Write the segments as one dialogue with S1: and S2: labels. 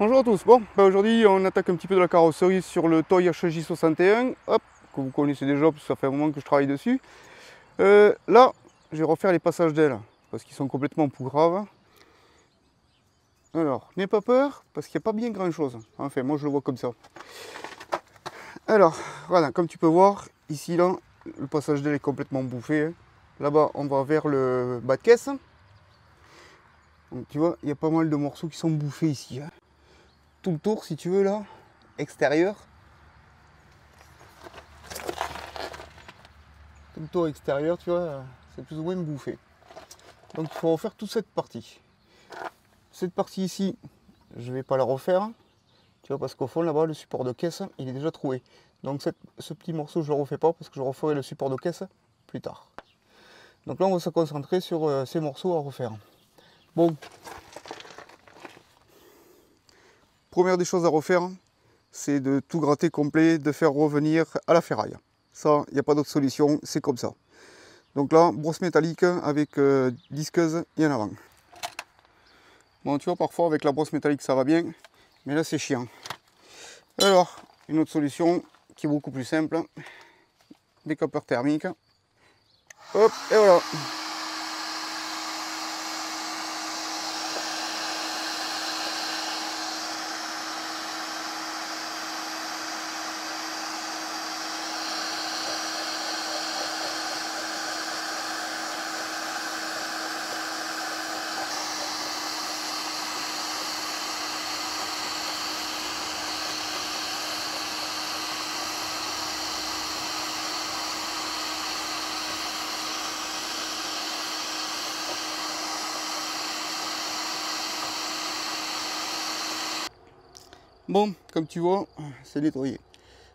S1: Bonjour à tous, bon, aujourd'hui on attaque un petit peu de la carrosserie sur le Toy HJ61, hop, que vous connaissez déjà parce que ça fait un moment que je travaille dessus. Là, je vais refaire les passages d'ailes, parce qu'ils sont complètement pougraves. Alors, n'aie pas peur, parce qu'il n'y a pas bien grand chose, enfin moi je le vois comme ça. Alors, voilà, comme tu peux voir, ici là, le passage d'aile est complètement bouffé. Hein. Là-bas, on va vers le bas de caisse. Donc tu vois, il y a pas mal de morceaux qui sont bouffés ici. Hein. Tout le tour, si tu veux, là, extérieur. Tout le tour extérieur, tu vois, c'est plus ou moins bouffé. Donc il faut refaire toute cette partie. Cette partie ici, je ne vais pas la refaire. Tu vois, parce qu'au fond, là-bas, le support de caisse, il est déjà troué. Donc ce petit morceau, je ne le refais pas parce que je referai le support de caisse plus tard. Donc là, on va se concentrer sur ces morceaux à refaire. Bon. Première des choses à refaire, c'est de tout gratter complet, de faire revenir à la ferraille. Ça, il n'y a pas d'autre solution, c'est comme ça. Donc là, brosse métallique avec disqueuse et en avant. Bon, tu vois, parfois avec la brosse métallique ça va bien, mais là c'est chiant. Alors, une autre solution qui est beaucoup plus simple, décapeur thermique. Hop, et voilà. Bon, comme tu vois, c'est nettoyé.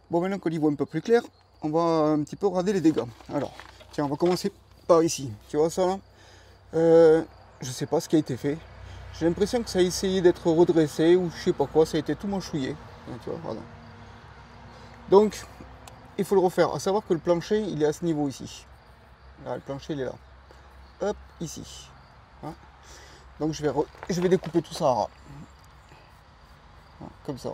S1: Bon, maintenant qu'on y voit un peu plus clair, on va un petit peu regarder les dégâts. Alors, tiens, on va commencer par ici. Tu vois ça là je sais pas ce qui a été fait. J'ai l'impression que ça a essayé d'être redressé ou je sais pas quoi, ça a été tout mâchouillé. Tu vois, voilà. Donc, il faut le refaire. À savoir que le plancher, il est à ce niveau ici. Là, le plancher, il est là. Hop, ici. Hein. Donc, je vais découper tout ça à ras. Voilà, comme ça.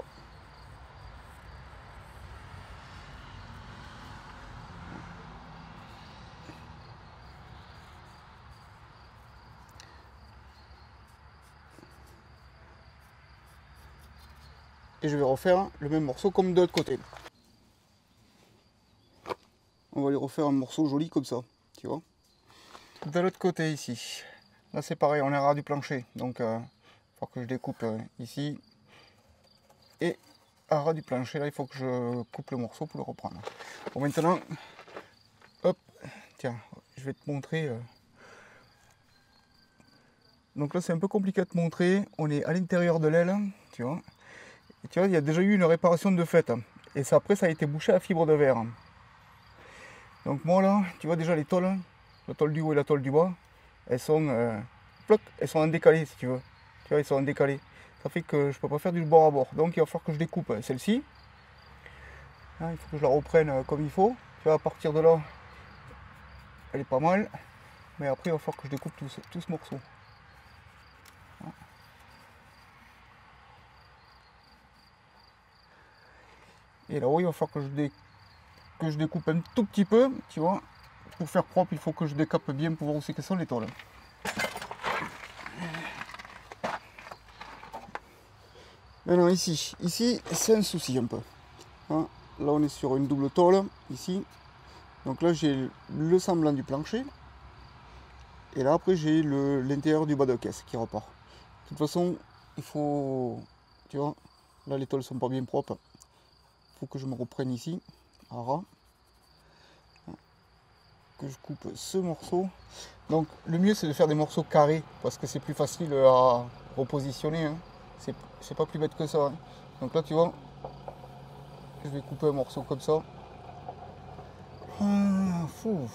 S1: Et je vais refaire le même morceau comme de l'autre côté. On va lui refaire un morceau joli comme ça, tu vois. De l'autre côté ici, là c'est pareil, on est à ras du plancher, donc il faut que je découpe ici. Et à ras du plancher, là il faut que je coupe le morceau pour le reprendre. Bon maintenant, hop, tiens, je vais te montrer. Donc là c'est un peu compliqué à te montrer, on est à l'intérieur de l'aile, tu vois. Et tu vois, il y a déjà eu une réparation de fait. Et ça, après ça a été bouché à fibre de verre. Donc moi là, tu vois déjà les tôles, la tôle du haut et la tôle du bas, elles sont en décalé si tu veux. Tu vois, elles sont en décalé. Ça fait que je peux pas faire du bord à bord. Donc il va falloir que je découpe celle-ci. Hein, il faut que je la reprenne comme il faut. Tu vois, à partir de là, elle est pas mal. Mais après il va falloir que je découpe tout ce morceau. Et là-haut, il va falloir que je découpe un tout petit peu, tu vois. Pour faire propre, il faut que je décape bien pour voir où c'est que sont les tôles. Maintenant ici c'est un souci un peu. Hein, là on est sur une double tôle, ici. Donc là j'ai le semblant du plancher. Et là après j'ai l'intérieur du bas de caisse qui repart. De toute façon, il faut... Tu vois, là les tôles sont pas bien propres. Il faut que je me reprenne ici, à ras. Que je coupe ce morceau. Donc le mieux c'est de faire des morceaux carrés parce que c'est plus facile à repositionner. Hein. C'est pas plus bête que ça. Hein. Donc là tu vois, je vais couper un morceau comme ça. Fou.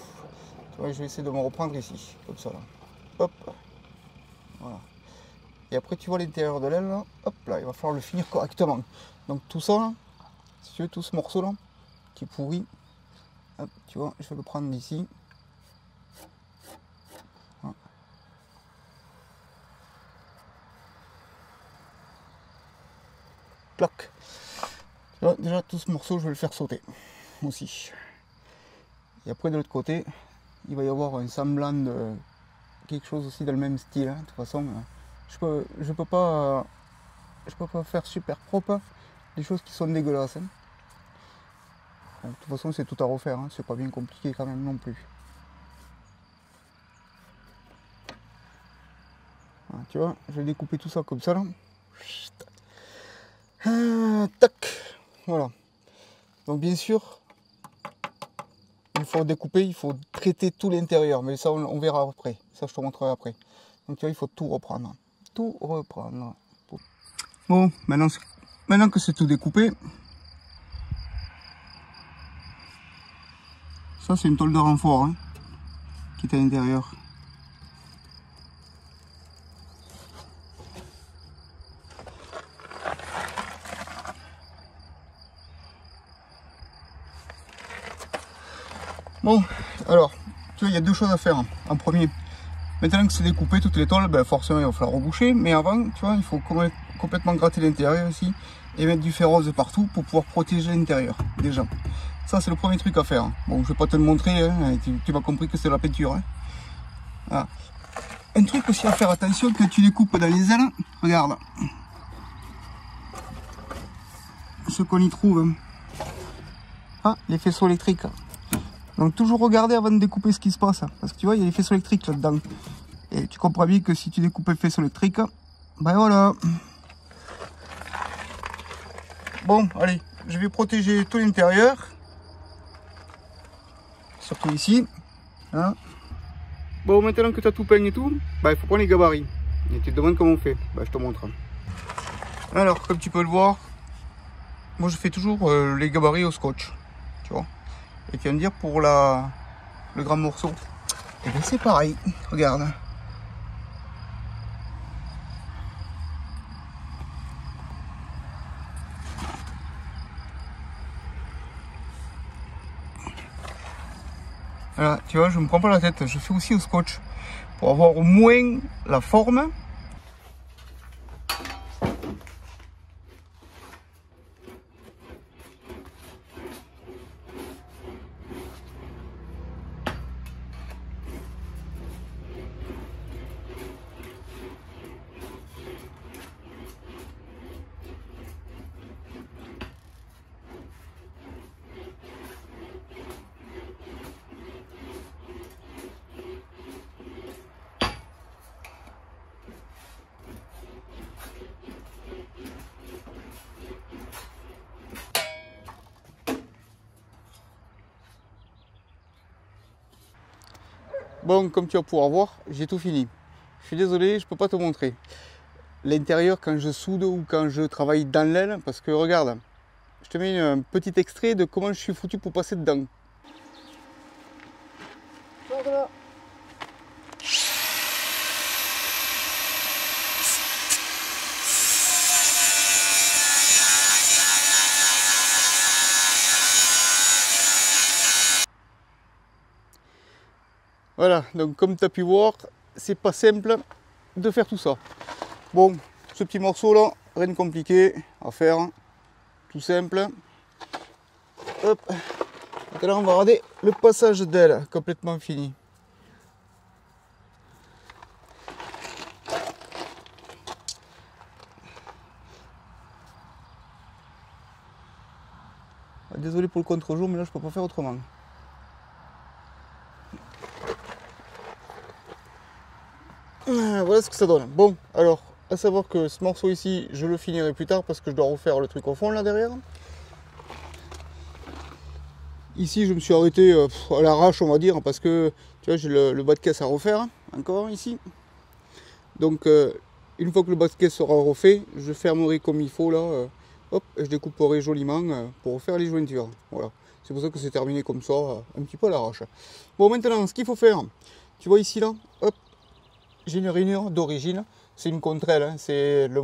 S1: Tu vois, je vais essayer de me reprendre ici, comme ça là. Hop. Voilà. Et après tu vois l'intérieur de l'aile là, hop là, il va falloir le finir correctement. Donc tout ça là, si tu veux, tout ce morceau là, qui est pourri, hop, tu vois, je vais le prendre d'ici. clac. Tu vois, déjà tout ce morceau je vais le faire sauter aussi. Et après de l'autre côté, il va y avoir un semblant de quelque chose aussi dans le même style. Hein. De toute façon, je peux pas faire super propre des choses qui sont dégueulasses. Hein. Bon, de toute façon, c'est tout à refaire. Hein. C'est pas bien compliqué quand même non plus. Voilà, tu vois, je vais découper tout ça comme ça là. Tac, voilà. Donc bien sûr, il faut découper, il faut traiter tout l'intérieur, mais ça on verra après. Ça je te montrerai après. Donc tu vois, il faut tout reprendre. Tout reprendre. Bon, maintenant que c'est tout découpé, ça c'est une tôle de renfort hein, qui est à l'intérieur. Bon, alors, tu vois, il y a deux choses à faire. En premier, maintenant que c'est découpé, toutes les tôles, ben forcément, il va falloir reboucher. Mais avant, tu vois, il faut complètement gratter l'intérieur ici et mettre du fer rose partout pour pouvoir protéger l'intérieur, déjà. Ça, c'est le premier truc à faire. Bon, je vais pas te le montrer, hein, tu m'as compris que c'est la peinture. Hein. Voilà. Un truc aussi à faire attention quand tu découpes dans les ailes, regarde. Ce qu'on y trouve. Ah, les faisceaux électriques. Donc toujours regarder avant de découper ce qui se passe. Parce que tu vois, il y a les faisceaux électriques là-dedans. Et tu comprends bien que si tu découpes les faisceaux électriques, ben voilà. Bon, allez, je vais protéger tout l'intérieur. Surtout ici. Hein. Bon, maintenant que tu as tout peint et tout, ben, il faut prendre les gabarits. Et tu te demandes comment on fait. Ben, je te montre. Alors, comme tu peux le voir, moi je fais toujours les gabarits au scotch. Tu vois. Et tu vas me dire pour le grand morceau, et bien c'est pareil, regarde. Voilà, tu vois, je me prends pas la tête, je fais aussi au scotch pour avoir au moins la forme. Bon, comme tu vas pouvoir voir, j'ai tout fini. Je suis désolé, je peux pas te montrer l'intérieur quand je soude ou quand je travaille dans l'aile, parce que regarde, je te mets un petit extrait de comment je suis foutu pour passer dedans. Regarde. Voilà, donc comme tu as pu voir, c'est pas simple de faire tout ça. Bon, ce petit morceau là, rien de compliqué à faire, tout simple. Hop, donc là on va regarder le passage d'aile complètement fini. Désolé pour le contre-jour, mais là je peux pas faire autrement. Voilà ce que ça donne. Bon, alors, à savoir que ce morceau ici, je le finirai plus tard parce que je dois refaire le truc au fond là derrière. Ici, je me suis arrêté à l'arrache, on va dire, parce que tu vois, j'ai le bas de caisse à refaire encore ici. Donc, une fois que le bas de caisse sera refait, je fermerai comme il faut là. Hop, et je découperai joliment pour faire les jointures. Voilà. C'est pour ça que c'est terminé comme ça, un petit peu à l'arrache. Bon, maintenant, ce qu'il faut faire, tu vois ici là, hop. J'ai une rainure d'origine, c'est une contrelle, hein, c'est le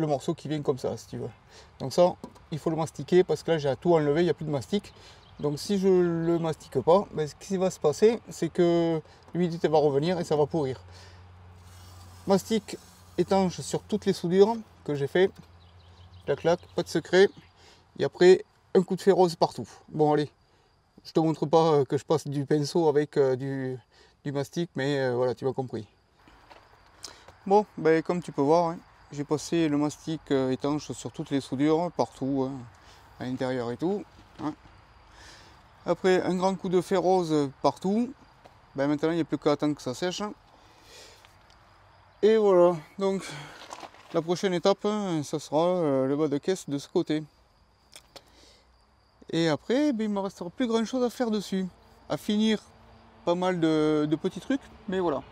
S1: morceau qui vient comme ça, si tu veux. Donc ça, il faut le mastiquer parce que là j'ai tout enlevé, il n'y a plus de mastic. Donc si je ne le mastique pas, ben, ce qui va se passer, c'est que l'humidité va revenir et ça va pourrir. Mastic étanche sur toutes les soudures que j'ai fait. clac clac, pas de secret. Et après, un coup de fer rose partout. Bon allez, je te montre pas que je passe du pinceau avec du mastic, mais voilà, tu m'as compris. Bon, ben, comme tu peux voir, hein, j'ai passé le mastic étanche sur toutes les soudures, partout, hein, à l'intérieur et tout. Hein. Après, un grand coup de fer rose partout. Ben, maintenant, il n'y a plus qu'à attendre que ça sèche. Et voilà, donc la prochaine étape, hein, ça sera le bas de caisse de ce côté. Et après, ben, il ne me restera plus grand chose à faire dessus. À finir pas mal de petits trucs, mais voilà.